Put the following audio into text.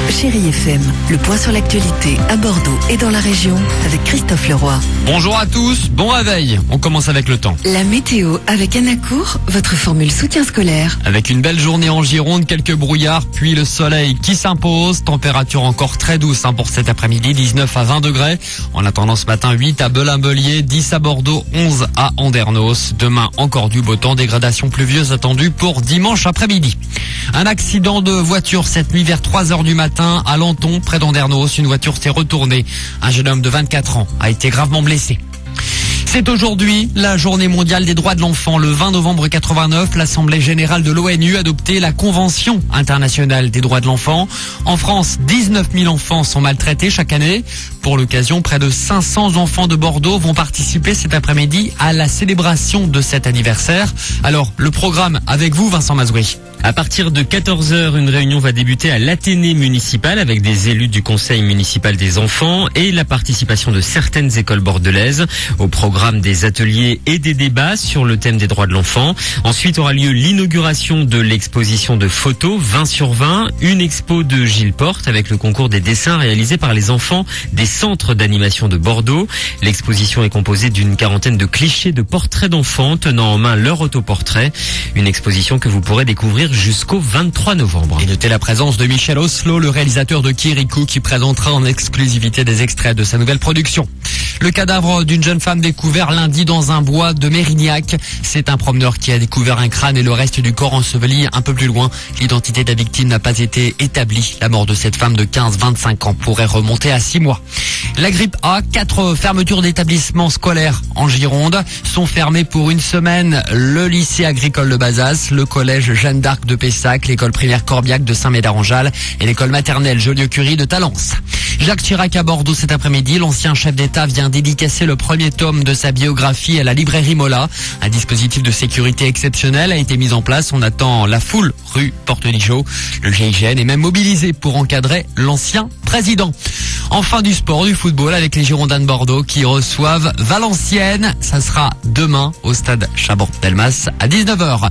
Chérie FM, le point sur l'actualité à Bordeaux et dans la région avec Christophe Leroy. Bonjour à tous, bon réveil. On commence avec le temps. La météo avec Anacourt, votre formule soutien scolaire. Avec une belle journée en Gironde, quelques brouillards, puis le soleil qui s'impose. Température encore très douce pour cet après-midi, 19 à 20 degrés. En attendant ce matin, 8 à Belin-Bellier, 10 à Bordeaux, 11 à Andernos. Demain, encore du beau temps, dégradation pluvieuse attendue pour dimanche après-midi. Un accident de voiture cette nuit vers 3h du matin à Lanton, près d'Andernos. Une voiture s'est retournée. Un jeune homme de 24 ans a été gravement blessé. C'est aujourd'hui la journée mondiale des droits de l'enfant. Le 20 novembre 89, l'Assemblée générale de l'ONU adoptait la Convention internationale des droits de l'enfant. En France, 19 000 enfants sont maltraités chaque année. Pour l'occasion, près de 500 enfants de Bordeaux vont participer cet après-midi à la célébration de cet anniversaire. Alors, le programme avec vous, Vincent Mazoui. À partir de 14h, une réunion va débuter à l'Athénée municipal avec des élus du conseil municipal des enfants et la participation de certaines écoles bordelaises. Au programme des ateliers et des débats sur le thème des droits de l'enfant. Ensuite aura lieu l'inauguration de l'exposition de photos 20 sur 20, une expo de Gilles Porte avec le concours des dessins réalisés par les enfants des centres d'animation de Bordeaux. L'exposition est composée d'une quarantaine de clichés de portraits d'enfants tenant en main leur autoportrait. Une exposition que vous pourrez découvrir jusqu'au 23 novembre. Et notez la présence de Michel Oslo, le réalisateur de Kirikou, qui présentera en exclusivité des extraits de sa nouvelle production. Le cadavre d'une jeune femme découvert lundi dans un bois de Mérignac. C'est un promeneur qui a découvert un crâne et le reste du corps enseveli un peu plus loin. L'identité de la victime n'a pas été établie. La mort de cette femme de 15-25 ans pourrait remonter à 6 mois. La grippe A, 4 fermetures d'établissements scolaires en Gironde sont fermées pour une semaine. Le lycée agricole de Bazas, le collège Jeanne d'Arc de Pessac, l'école primaire Corbiac de Saint-Médard-en-Jalles et l'école maternelle Joliot-Curie de Talence. Jacques Chirac à Bordeaux cet après-midi. L'ancien chef d'État vient dédicacer le premier tome de sa biographie à la librairie Mola. Un dispositif de sécurité exceptionnel a été mis en place. On attend la foule rue Porte-Lichot. Le GIGN est même mobilisé pour encadrer l'ancien président. Enfin du sport, du football avec les Girondins de Bordeaux qui reçoivent Valenciennes. Ça sera demain au stade Chaban-Delmas à 19h.